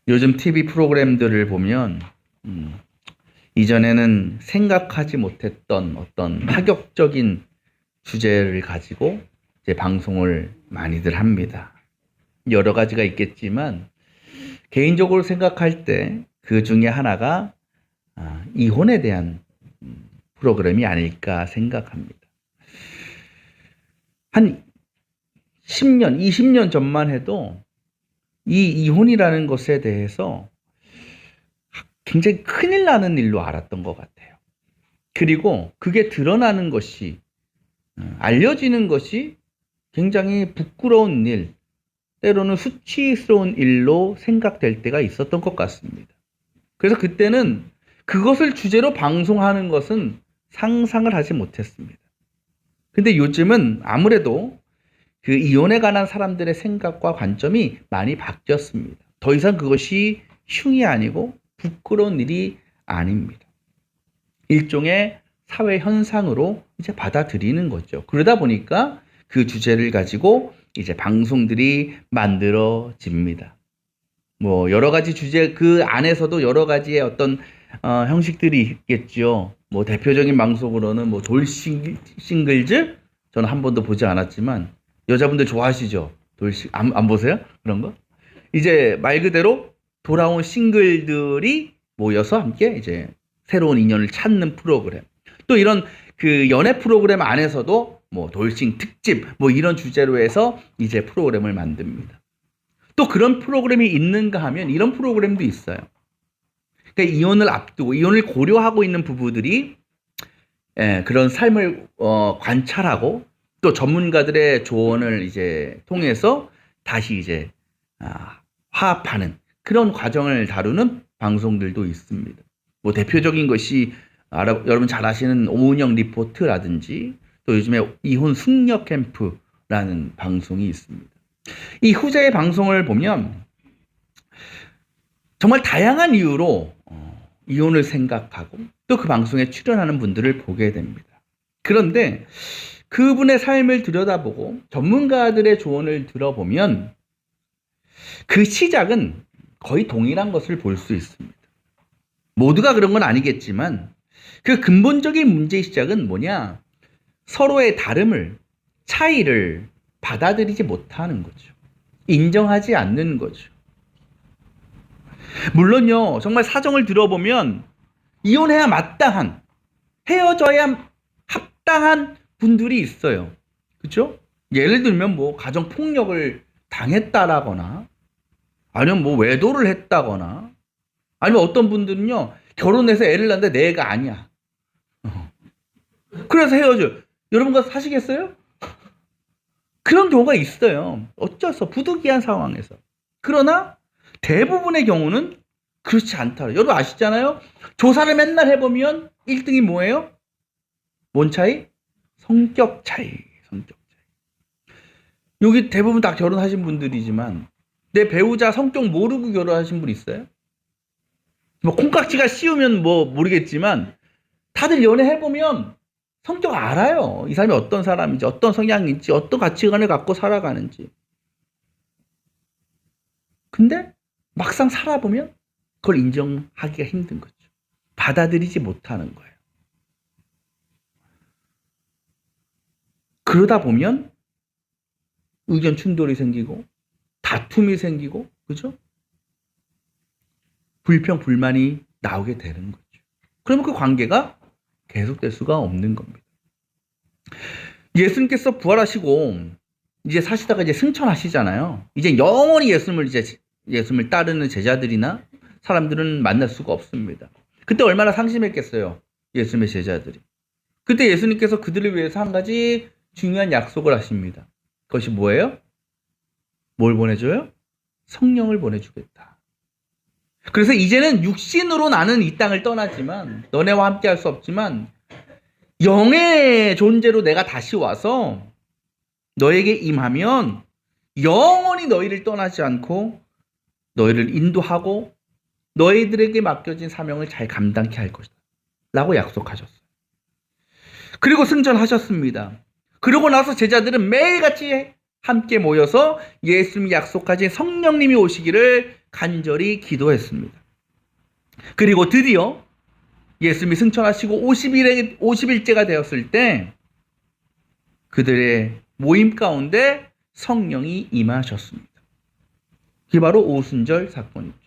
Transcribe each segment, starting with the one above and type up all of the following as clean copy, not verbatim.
요즘 TV 프로그램들을 보면 이전에는 생각하지 못했던 어떤 파격적인 주제를 가지고 이제 방송을 많이들 합니다. 여러 가지가 있겠지만 개인적으로 생각할 때 그 중에 하나가 이혼에 대한 프로그램이 아닐까 생각합니다. 한 10년, 20년 전만 해도 이 이혼이라는 것에 대해서 굉장히 큰일 나는 일로 알았던 것 같아요. 그리고 그게 드러나는 것이, 알려지는 것이 굉장히 부끄러운 일, 때로는 수치스러운 일로 생각될 때가 있었던 것 같습니다. 그래서 그때는 그것을 주제로 방송하는 것은 상상을 하지 못했습니다. 근데 요즘은 아무래도 그 이혼에 관한 사람들의 생각과 관점이 많이 바뀌었습니다. 더 이상 그것이 흉이 아니고 부끄러운 일이 아닙니다. 일종의 사회 현상으로 이제 받아들이는 거죠. 그러다 보니까 그 주제를 가지고 이제 방송들이 만들어집니다. 뭐 여러 가지 주제 그 안에서도 여러 가지의 어떤 형식들이 있겠죠. 뭐 대표적인 방송으로는 뭐 돌싱글즈 저는 한 번도 보지 않았지만 여자분들 좋아하시죠? 안 보세요? 그런 거? 이제 말 그대로 돌아온 싱글들이 모여서 함께 이제 새로운 인연을 찾는 프로그램. 또 이런 그 연애 프로그램 안에서도 뭐 돌싱 특집 뭐 이런 주제로 해서 이제 프로그램을 만듭니다. 또 그런 프로그램이 있는가 하면 이런 프로그램도 있어요. 그러니까 이혼을 앞두고 이혼을 고려하고 있는 부부들이 그런 삶을 관찰하고 또 전문가들의 조언을 이제 통해서 다시 이제 화합하는 그런 과정을 다루는 방송들도 있습니다. 뭐 대표적인 것이 여러분 잘 아시는 오은영 리포트라든지 또 요즘에 이혼 숙녀 캠프라는 방송이 있습니다. 이 후자의 방송을 보면 정말 다양한 이유로 이혼을 생각하고 또 그 방송에 출연하는 분들을 보게 됩니다. 그런데 그분의 삶을 들여다보고 전문가들의 조언을 들어보면 그 시작은 거의 동일한 것을 볼 수 있습니다. 모두가 그런 건 아니겠지만 그 근본적인 문제의 시작은 뭐냐? 서로의 다름을, 차이를 받아들이지 못하는 거죠. 인정하지 않는 거죠. 물론요, 정말 사정을 들어보면 이혼해야 마땅한, 헤어져야 합당한 분들이 있어요. 그렇죠? 예를 들면 뭐 가정폭력을 당했다라거나 아니면 뭐 외도를 했다거나 아니면 어떤 분들은요, 결혼해서 애를 낳는데 내 애가 아니야. 그래서 헤어져요. 여러분과 사시겠어요? 그런 경우가 있어요. 어째서 부득이한 상황에서. 그러나 대부분의 경우는 그렇지 않다. 여러분 아시잖아요? 조사를 맨날 해보면 1등이 뭐예요? 뭔 차이? 성격 차이. 성격 차이. 여기 대부분 다 결혼하신 분들이지만 내 배우자 성격 모르고 결혼하신 분 있어요? 뭐 콩깍지가 씌우면 뭐 모르겠지만 다들 연애해보면 성격 알아요. 이 사람이 어떤 사람인지, 어떤 성향인지, 어떤 가치관을 갖고 살아가는지. 근데 막상 살아보면 그걸 인정하기가 힘든 거죠. 받아들이지 못하는 거예요. 그러다 보면 의견 충돌이 생기고 다툼이 생기고 그죠? 불평, 불만이 나오게 되는 거죠. 그러면 그 관계가 계속될 수가 없는 겁니다. 예수님께서 부활하시고 이제 사시다가 이제 승천하시잖아요. 이제 영원히 예수님을 따르는 제자들이나 사람들은 만날 수가 없습니다. 그때 얼마나 상심했겠어요. 예수님의 제자들이. 그때 예수님께서 그들을 위해서 한 가지 중요한 약속을 하십니다. 그것이 뭐예요? 뭘 보내줘요? 성령을 보내주겠다. 그래서 이제는 육신으로 나는 이 땅을 떠나지만 너네와 함께 할 수 없지만 영의 존재로 내가 다시 와서 너에게 임하면 영원히 너희를 떠나지 않고 너희를 인도하고 너희들에게 맡겨진 사명을 잘 감당케 할 것이다. 라고 약속하셨어요. 그리고 승천하셨습니다. 그러고 나서 제자들은 매일같이 함께 모여서 예수님이 약속하신 성령님이 오시기를 간절히 기도했습니다. 그리고 드디어 예수님이 승천하시고 50일째가 되었을 때 그들의 모임 가운데 성령이 임하셨습니다. 그게 바로 오순절 사건이죠.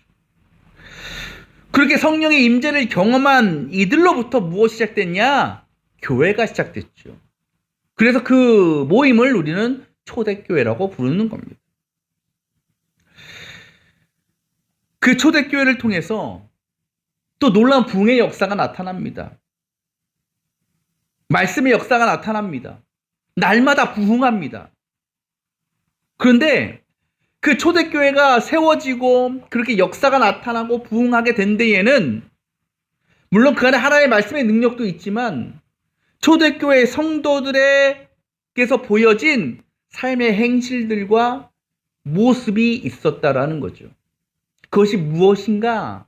그렇게 성령의 임재를 경험한 이들로부터 무엇이 시작됐냐? 교회가 시작됐죠. 그래서 그 모임을 우리는 초대교회라고 부르는 겁니다. 그 초대교회를 통해서 또 놀라운 부흥의 역사가 나타납니다. 말씀의 역사가 나타납니다. 날마다 부흥합니다. 그런데 그 초대교회가 세워지고 그렇게 역사가 나타나고 부흥하게 된 데에는 물론 그 안에 하나님의 말씀의 능력도 있지만 초대교회 성도들에게서 보여진 삶의 행실들과 모습이 있었다라는 거죠. 그것이 무엇인가?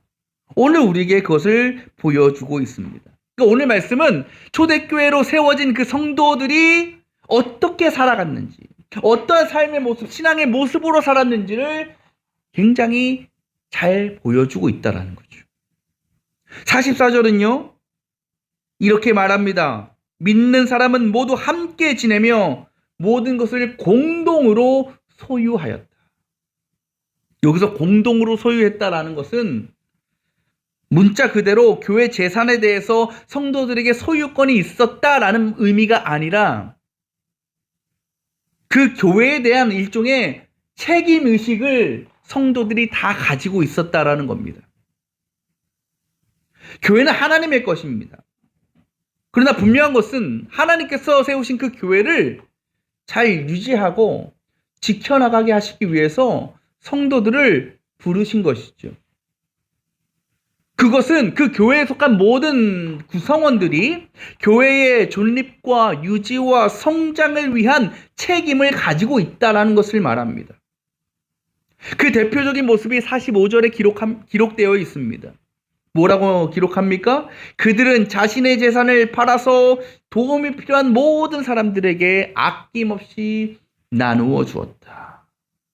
오늘 우리에게 그것을 보여주고 있습니다. 그러니까 오늘 말씀은 초대교회로 세워진 그 성도들이 어떻게 살아갔는지, 어떠한 삶의 모습, 신앙의 모습으로 살았는지를 굉장히 잘 보여주고 있다는 거죠. 44절은요, 이렇게 말합니다. 믿는 사람은 모두 함께 지내며 모든 것을 공동으로 소유하였다. 여기서 공동으로 소유했다라는 것은 문자 그대로 교회 재산에 대해서 성도들에게 소유권이 있었다라는 의미가 아니라 그 교회에 대한 일종의 책임의식을 성도들이 다 가지고 있었다라는 겁니다. 교회는 하나님의 것입니다. 그러나 분명한 것은 하나님께서 세우신 그 교회를 잘 유지하고 지켜나가게 하시기 위해서 성도들을 부르신 것이죠. 그것은 그 교회에 속한 모든 구성원들이 교회의 존립과 유지와 성장을 위한 책임을 가지고 있다는 것을 말합니다. 그 대표적인 모습이 45절에 기록되어 있습니다. 뭐라고 기록합니까? 그들은 자신의 재산을 팔아서 도움이 필요한 모든 사람들에게 아낌없이 나누어 주었다.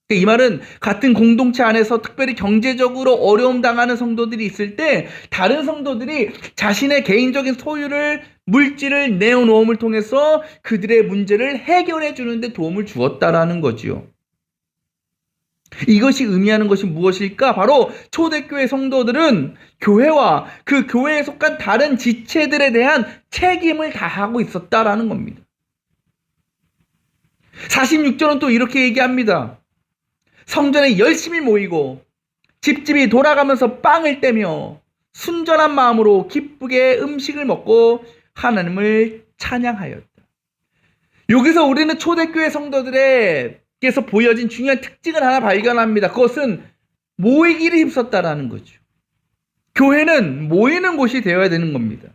이 말은 같은 공동체 안에서 특별히 경제적으로 어려움 당하는 성도들이 있을 때 다른 성도들이 자신의 개인적인 소유를, 물질을 내어놓음을 통해서 그들의 문제를 해결해 주는데 도움을 주었다라는 거지요. 이것이 의미하는 것이 무엇일까? 바로 초대교회 성도들은 교회와 그 교회에 속한 다른 지체들에 대한 책임을 다하고 있었다라는 겁니다. 46절은 또 이렇게 얘기합니다. 성전에 열심히 모이고 집집이 돌아가면서 빵을 떼며 순전한 마음으로 기쁘게 음식을 먹고 하나님을 찬양하였다. 여기서 우리는 초대교회 성도들에게서 보여진 중요한 특징을 하나 발견합니다. 그것은 모이기를 힘썼다라는 거죠. 교회는 모이는 곳이 되어야 되는 겁니다.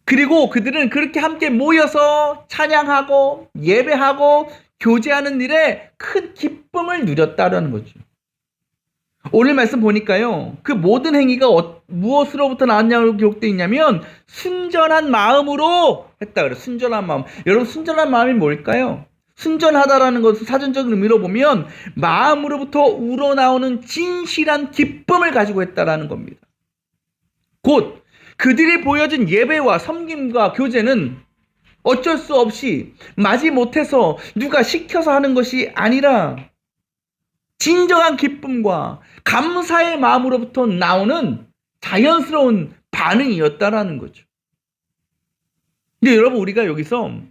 그리고 그들은 그렇게 함께 모여서 찬양하고 예배하고 교제하는 일에 큰 기쁨을 누렸다라는 거죠. 오늘 말씀 보니까요, 그 모든 행위가 무엇으로부터 나왔냐고 기록되어 있냐면 순전한 마음으로 했다 그래요. 순전한 마음. 여러분, 순전한 마음이 뭘까요? 순전하다라는 것은 사전적인 의미로 보면 마음으로부터 우러나오는 진실한 기쁨을 가지고 했다라는 겁니다. 곧 그들이 보여준 예배와 섬김과 교제는 어쩔 수 없이 마지못해서 누가 시켜서 하는 것이 아니라 진정한 기쁨과 감사의 마음으로부터 나오는 자연스러운 반응이었다라는 거죠. 근데 여러분, 우리가 여기서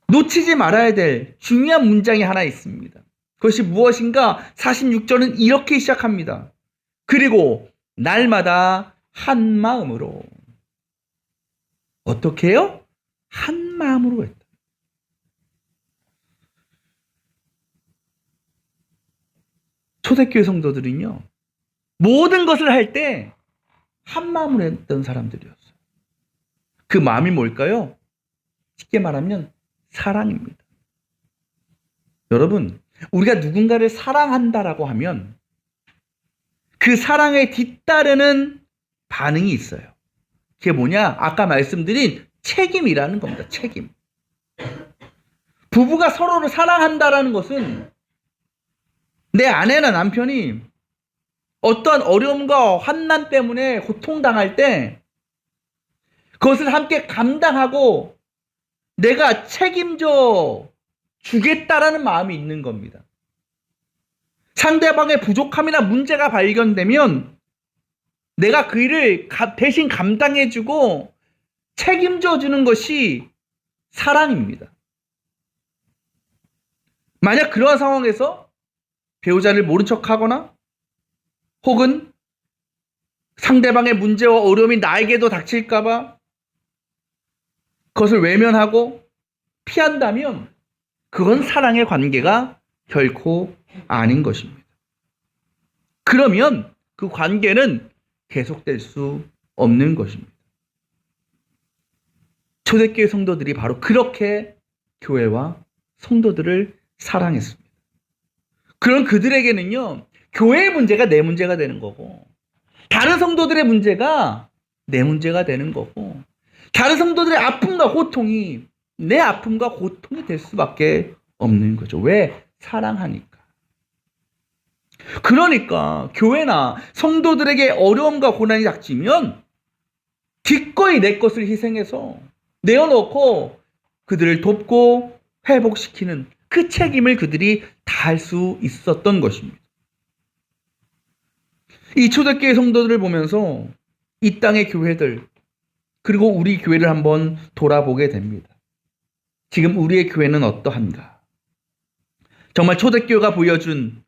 놓치지 말아야 될 중요한 문장이 하나 있습니다. 그것이 무엇인가? 46절은 이렇게 시작합니다. 그리고 날마다 한 마음으로. 어떻게 해요? 한 마음으로 했다. 초대교회 성도들은요, 모든 것을 할 때 한 마음으로 했던 사람들이었어요. 그 마음이 뭘까요? 쉽게 말하면 사랑입니다. 여러분, 우리가 누군가를 사랑한다라고 하면 그 사랑에 뒤따르는 반응이 있어요. 그게 뭐냐? 아까 말씀드린 책임이라는 겁니다. 책임. 부부가 서로를 사랑한다라는 것은 내 아내나 남편이 어떠한 어려움과 환난 때문에 고통당할 때 그것을 함께 감당하고 내가 책임져 주겠다라는 마음이 있는 겁니다. 상대방의 부족함이나 문제가 발견되면 내가 그 일을 대신 감당해주고 책임져 주는 것이 사랑입니다. 만약 그러한 상황에서 배우자를 모른 척하거나 혹은 상대방의 문제와 어려움이 나에게도 닥칠까봐 그것을 외면하고 피한다면 그건 사랑의 관계가 결코 아닌 것입니다. 그러면 그 관계는 계속될 수 없는 것입니다. 초대교회 성도들이 바로 그렇게 교회와 성도들을 사랑했습니다. 그런 그들에게는요, 교회의 문제가 내 문제가 되는 거고, 다른 성도들의 문제가 내 문제가 되는 거고, 다른 성도들의 아픔과 고통이 내 아픔과 고통이 될 수밖에 없는 거죠. 왜? 사랑하니까. 그러니까 교회나 성도들에게 어려움과 고난이 닥치면 기꺼이 내 것을 희생해서 내어놓고 그들을 돕고 회복시키는 그 책임을 그들이 다할 수 있었던 것입니다. 이 초대교회 성도들을 보면서 이 땅의 교회들 그리고 우리 교회를 한번 돌아보게 됩니다. 지금 우리의 교회는 어떠한가? 정말 초대교회가 보여준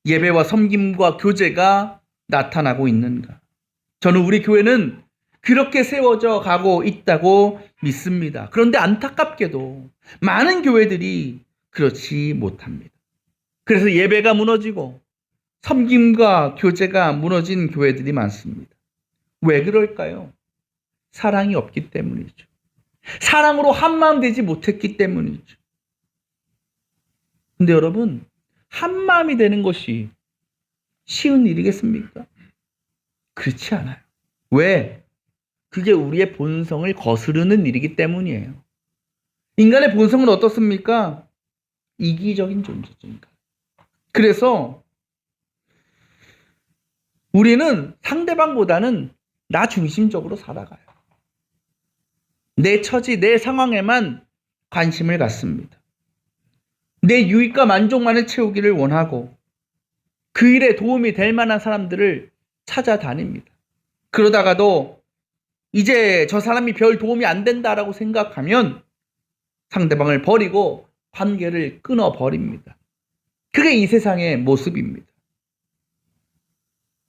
예배와 섬김과 교제가 나타나고 있는가? 저는 우리 교회는 그렇게 세워져 가고 있다고 믿습니다. 그런데 안타깝게도 많은 교회들이 그렇지 못합니다. 그래서 예배가 무너지고 섬김과 교제가 무너진 교회들이 많습니다. 왜 그럴까요? 사랑이 없기 때문이죠. 사랑으로 한마음 되지 못했기 때문이죠. 근데 여러분, 한마음이 되는 것이 쉬운 일이겠습니까? 그렇지 않아요. 왜? 그게 우리의 본성을 거스르는 일이기 때문이에요. 인간의 본성은 어떻습니까? 이기적인 존재죠. 그래서 우리는 상대방보다는 나 중심적으로 살아가요. 내 처지, 내 상황에만 관심을 갖습니다. 내 유익과 만족만을 채우기를 원하고 그 일에 도움이 될 만한 사람들을 찾아다닙니다. 그러다가도 이제 저 사람이 별 도움이 안 된다라고 생각하면 상대방을 버리고 관계를 끊어버립니다. 그게 이 세상의 모습입니다.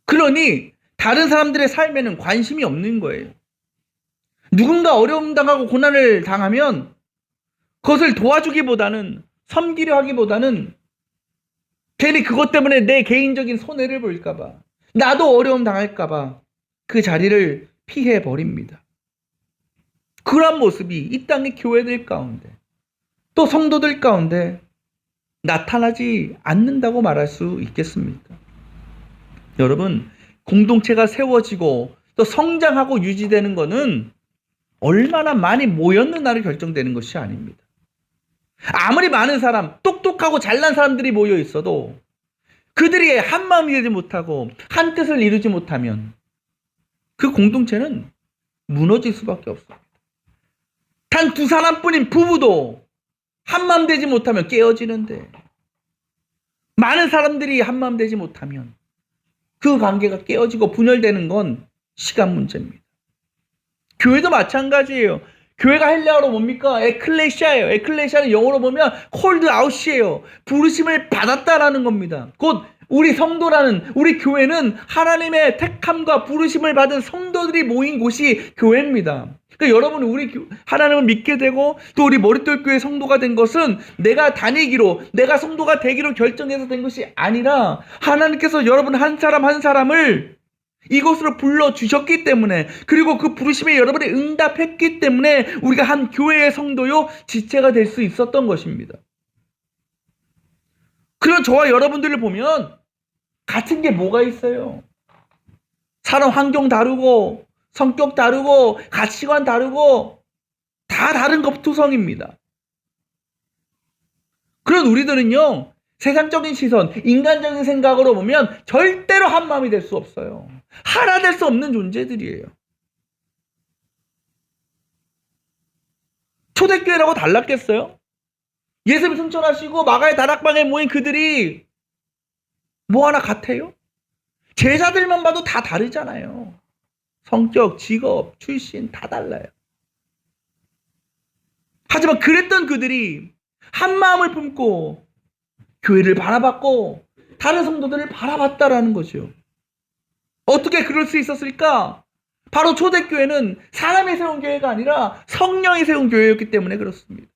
그러니 다른 사람들의 삶에는 관심이 없는 거예요. 누군가 어려움 당하고 고난을 당하면 그것을 도와주기보다는 섬기려 하기보다는 괜히 그것 때문에 내 개인적인 손해를 볼까봐 나도 어려움 당할까봐 그 자리를 피해버립니다. 그런 모습이 이 땅의 교회들 가운데 또 성도들 가운데 나타나지 않는다고 말할 수 있겠습니까? 여러분, 공동체가 세워지고 또 성장하고 유지되는 것은 얼마나 많이 모였느냐로 결정되는 것이 아닙니다. 아무리 많은 사람, 똑똑하고 잘난 사람들이 모여 있어도 그들이 한마음이 되지 못하고 한 뜻을 이루지 못하면 그 공동체는 무너질 수밖에 없습니다. 단 두 사람뿐인 부부도 한마음 되지 못하면 깨어지는데 많은 사람들이 한마음 되지 못하면 그 관계가 깨어지고 분열되는 건 시간 문제입니다. 교회도 마찬가지예요. 교회가 헬라어로 뭡니까? 에클레시아예요. 에클레시아는 영어로 보면 콜드 아웃이에요. 부르심을 받았다라는 겁니다. 곧 우리 성도라는 우리 교회는 하나님의 택함과 부르심을 받은 성도들이 모인 곳이 교회입니다. 그러니까 여러분 우리 하나님을 믿게 되고 또 우리 머릿돌 교회 성도가 된 것은 내가 다니기로 내가 성도가 되기로 결정해서 된 것이 아니라 하나님께서 여러분 한 사람 한 사람을 이곳으로 불러주셨기 때문에 그리고 그 부르심에 여러분이 응답했기 때문에 우리가 한 교회의 성도요 지체가 될 수 있었던 것입니다. 그런 저와 여러분들을 보면 같은 게 뭐가 있어요? 사람 환경 다르고 성격 다르고 가치관 다르고 다 다른 겁투성입니다. 그런 우리들은요 세상적인 시선, 인간적인 생각으로 보면 절대로 한 마음이 될 수 없어요. 하나 될 수 없는 존재들이에요. 초대교회라고 달랐겠어요? 예수를 승천하시고 마가의 다락방에 모인 그들이 뭐 하나 같아요? 제자들만 봐도 다 다르잖아요. 성격, 직업, 출신 다 달라요. 하지만 그랬던 그들이 한 마음을 품고 교회를 바라봤고 다른 성도들을 바라봤다라는 거죠. 어떻게 그럴 수 있었을까? 바로 초대교회는 사람이 세운 교회가 아니라 성령이 세운 교회였기 때문에 그렇습니다.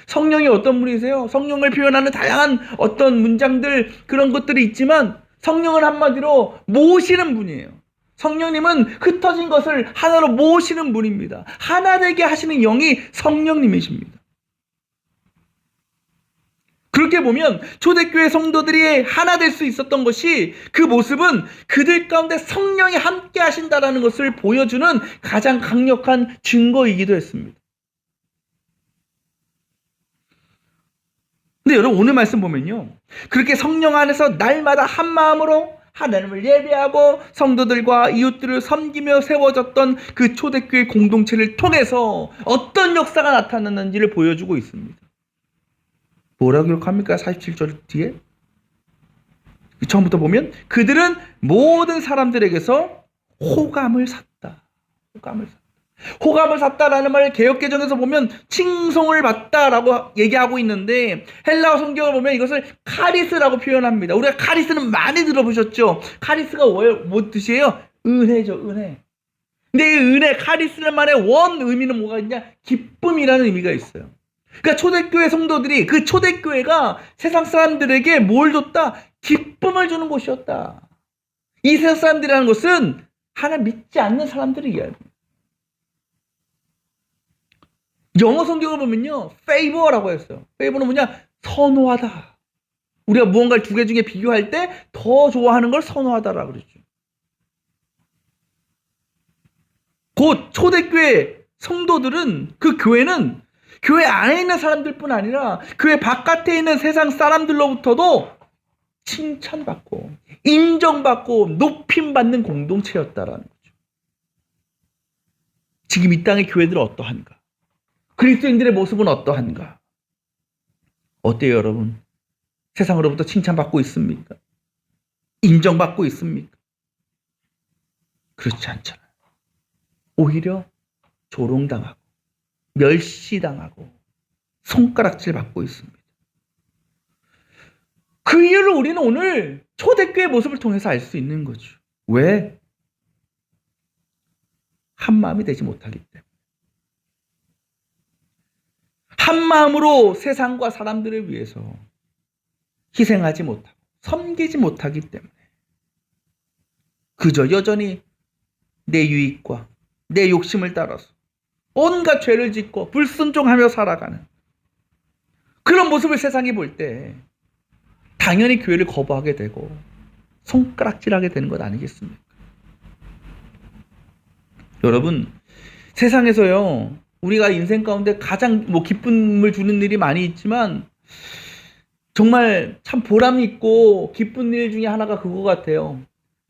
성령이 어떤 분이세요? 성령을 표현하는 다양한 어떤 문장들 그런 것들이 있지만 성령은 한마디로 모으시는 분이에요. 성령님은 흩어진 것을 하나로 모으시는 분입니다. 하나 되게 하시는 영이 성령님이십니다. 그렇게 보면 초대교회 성도들이 하나 될 수 있었던 것이 그 모습은 그들 가운데 성령이 함께 하신다라는 것을 보여주는 가장 강력한 증거이기도 했습니다. 근데 여러분 오늘 말씀 보면요. 그렇게 성령 안에서 날마다 한 마음으로 하나님을 예배하고 성도들과 이웃들을 섬기며 세워졌던 그 초대교회 공동체를 통해서 어떤 역사가 나타났는지를 보여주고 있습니다. 뭐라고 기록합니까? 47절 뒤에 처음부터 보면 그들은 모든 사람들에게서 호감을 샀다. 호감을 샀다라는 말을 개역개정에서 보면 칭송을 받다라고 얘기하고 있는데 헬라어 성경을 보면 이것을 카리스라고 표현합니다. 우리가 카리스는 많이 들어보셨죠? 카리스가 뭐 뜻이에요? 은혜죠, 은혜. 근데 이 은혜, 카리스만의 원 의미는 뭐가 있냐? 기쁨이라는 의미가 있어요. 그러니까 초대교회 성도들이 그 초대교회가 세상 사람들에게 뭘 줬다? 기쁨을 주는 곳이었다. 이 세상 사람들이라는 것은 하나님 믿지 않는 사람들을 이야기합니다. 영어 성경을 보면요, favor라고 했어요. favor는 뭐냐? 선호하다. 우리가 무언가를 두 개 중에 비교할 때 더 좋아하는 걸 선호하다라고 그러죠. 곧 초대교회 성도들은 그 교회는 교회 안에 있는 사람들뿐 아니라 교회 바깥에 있는 세상 사람들로부터도 칭찬받고 인정받고 높임받는 공동체였다라는 거죠. 지금 이 땅의 교회들은 어떠한가? 그리스도인들의 모습은 어떠한가? 어때요, 여러분? 세상으로부터 칭찬받고 있습니까? 인정받고 있습니까? 그렇지 않잖아요. 오히려 조롱당하고 멸시당하고 손가락질 받고 있습니다. 그 이유를 우리는 오늘 초대교회의 모습을 통해서 알 수 있는 거죠. 왜? 한 마음이 되지 못하기 때문에. 한 마음으로 세상과 사람들을 위해서 희생하지 못하고 섬기지 못하기 때문에 그저 여전히 내 유익과 내 욕심을 따라서 온갖 죄를 짓고 불순종하며 살아가는 그런 모습을 세상이 볼 때 당연히 교회를 거부하게 되고 손가락질하게 되는 것 아니겠습니까? 여러분, 세상에서요, 우리가 인생 가운데 가장 기쁨을 주는 일이 많이 있지만 정말 참 보람이 있고 기쁜 일 중에 하나가 그거 같아요.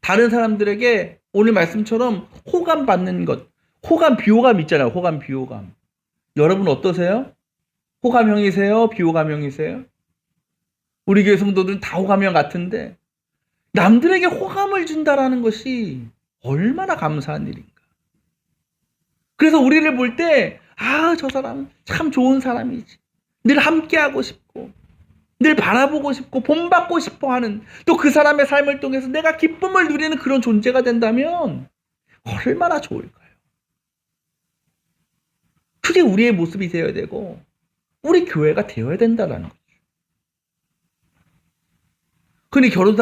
다른 사람들에게 오늘 말씀처럼 호감 받는 것, 호감, 비호감 있잖아요. 호감, 비호감. 여러분 어떠세요? 호감형이세요? 비호감형이세요? 우리 교회 성도들은 다 호감형 같은데 남들에게 호감을 준다라는 것이 얼마나 감사한 일인가. 그래서 우리를 볼 때 저 사람 참 좋은 사람이지. 늘 함께하고 싶고 늘 바라보고 싶고 본받고 싶어 하는 또 그 사람의 삶을 통해서 내가 기쁨을 누리는 그런 존재가 된다면 얼마나 좋을까요? 그게 우리의 모습이 되어야 되고 우리 교회가 되어야 된다는 거죠. 근데 결혼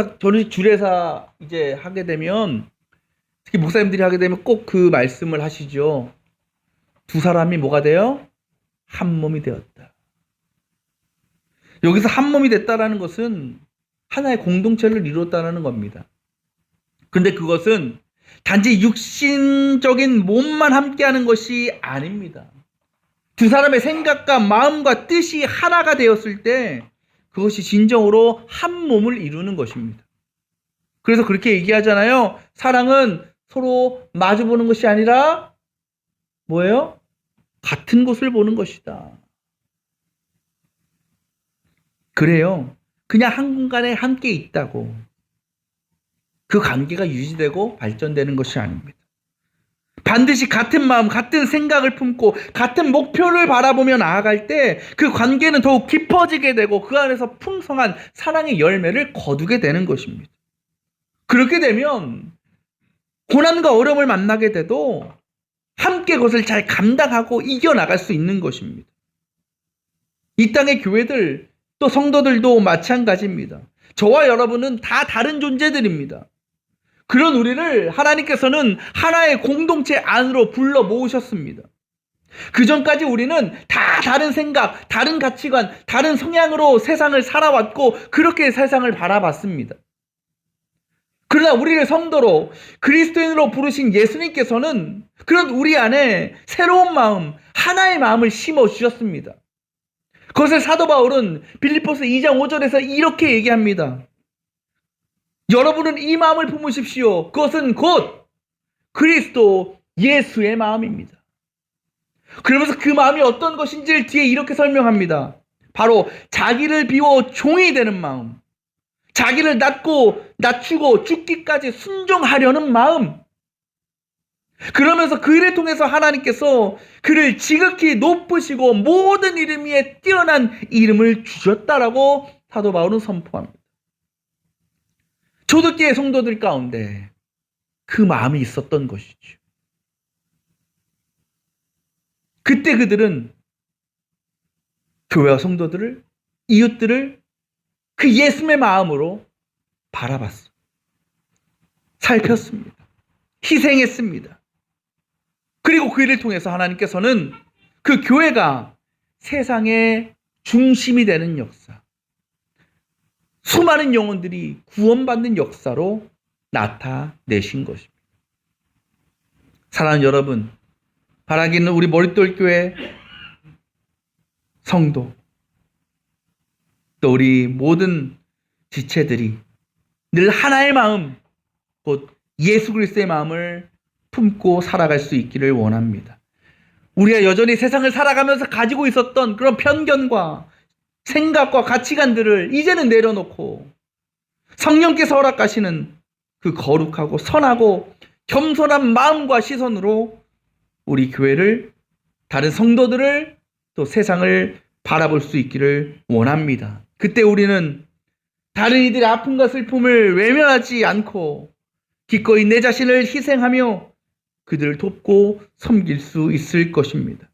주례사 이제 하게 되면 특히 목사님들이 하게 되면 꼭 그 말씀을 하시죠. 두 사람이 뭐가 돼요? 한 몸이 되었다. 여기서 한 몸이 됐다라는 것은 하나의 공동체를 이뤘다는 겁니다. 근데 그것은 단지 육신적인 몸만 함께하는 것이 아닙니다. 두 사람의 생각과 마음과 뜻이 하나가 되었을 때 그것이 진정으로 한 몸을 이루는 것입니다. 그래서 그렇게 얘기하잖아요. 사랑은 서로 마주보는 것이 아니라 뭐예요? 같은 곳을 보는 것이다. 그래요. 그냥 한 공간에 함께 있다고 그 관계가 유지되고 발전되는 것이 아닙니다. 반드시 같은 마음, 같은 생각을 품고 같은 목표를 바라보며 나아갈 때 그 관계는 더욱 깊어지게 되고 그 안에서 풍성한 사랑의 열매를 거두게 되는 것입니다. 그렇게 되면 고난과 어려움을 만나게 돼도 함께 그것을 잘 감당하고 이겨나갈 수 있는 것입니다. 이 땅의 교회들 또 성도들도 마찬가지입니다. 저와 여러분은 다 다른 존재들입니다. 그런 우리를 하나님께서는 하나의 공동체 안으로 불러 모으셨습니다. 그 전까지 우리는 다 다른 생각, 다른 가치관, 다른 성향으로 세상을 살아왔고 그렇게 세상을 바라봤습니다. 그러나 우리를 성도로 그리스도인으로 부르신 예수님께서는 그런 우리 안에 새로운 마음, 하나의 마음을 심어주셨습니다. 그것을 사도 바울은 빌립보서 2장 5절에서 이렇게 얘기합니다. 여러분은 이 마음을 품으십시오. 그것은 곧 그리스도 예수의 마음입니다. 그러면서 그 마음이 어떤 것인지를 뒤에 이렇게 설명합니다. 바로 자기를 비워 종이 되는 마음, 자기를 낮추고 죽기까지 순종하려는 마음. 그러면서 그 일을 통해서 하나님께서 그를 지극히 높으시고 모든 이름 위에 뛰어난 이름을 주셨다라고 사도 바울은 선포합니다. 초대교회 성도들 가운데 그 마음이 있었던 것이죠. 그때 그들은 교회와 성도들을, 이웃들을 그 예수님의 마음으로 바라봤습니다. 살폈습니다. 희생했습니다. 그리고 그 일을 통해서 하나님께서는 그 교회가 세상의 중심이 되는 역사, 수많은 영혼들이 구원받는 역사로 나타내신 것입니다. 사랑하는 여러분, 바라기는 우리 머릿돌교회 성도, 또 우리 모든 지체들이 늘 하나의 마음, 곧 예수 그리스도의 마음을 품고 살아갈 수 있기를 원합니다. 우리가 여전히 세상을 살아가면서 가지고 있었던 그런 편견과 생각과 가치관들을 이제는 내려놓고 성령께서 허락하시는 그 거룩하고 선하고 겸손한 마음과 시선으로 우리 교회를, 다른 성도들을, 또 세상을 바라볼 수 있기를 원합니다. 그때 우리는 다른 이들의 아픔과 슬픔을 외면하지 않고 기꺼이 내 자신을 희생하며 그들을 돕고 섬길 수 있을 것입니다.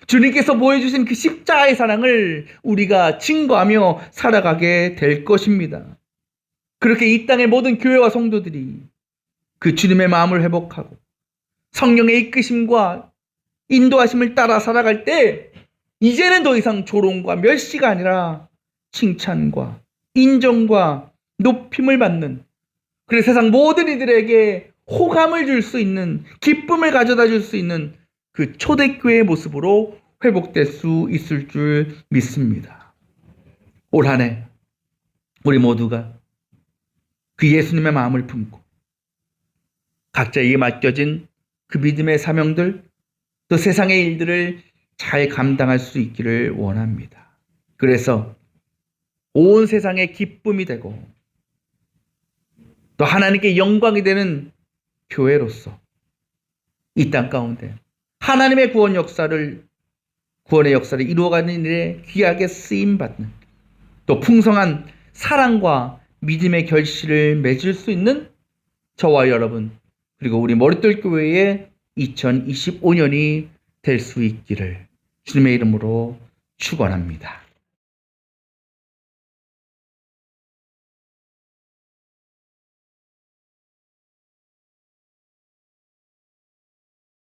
주님께서 보여주신 그 십자가의 사랑을 우리가 증거하며 살아가게 될 것입니다. 그렇게 이 땅의 모든 교회와 성도들이 그 주님의 마음을 회복하고 성령의 이끄심과 인도하심을 따라 살아갈 때 이제는 더 이상 조롱과 멸시가 아니라 칭찬과 인정과 높임을 받는, 그래서 세상 모든 이들에게 호감을 줄 수 있는, 기쁨을 가져다 줄 수 있는 그 초대교회의 모습으로 회복될 수 있을 줄 믿습니다. 올 한 해 우리 모두가 그 예수님의 마음을 품고 각자에게 맡겨진 그 믿음의 사명들, 또 세상의 일들을 잘 감당할 수 있기를 원합니다. 그래서 온 세상의 기쁨이 되고 또 하나님께 영광이 되는 교회로서 이 땅 가운데 하나님의 구원의 역사를 이루어가는 일에 귀하게 쓰임받는, 또 풍성한 사랑과 믿음의 결실을 맺을 수 있는 저와 여러분, 그리고 우리 머릿돌 교회의 2025년이 될 수 있기를 주님의 이름으로 축원합니다.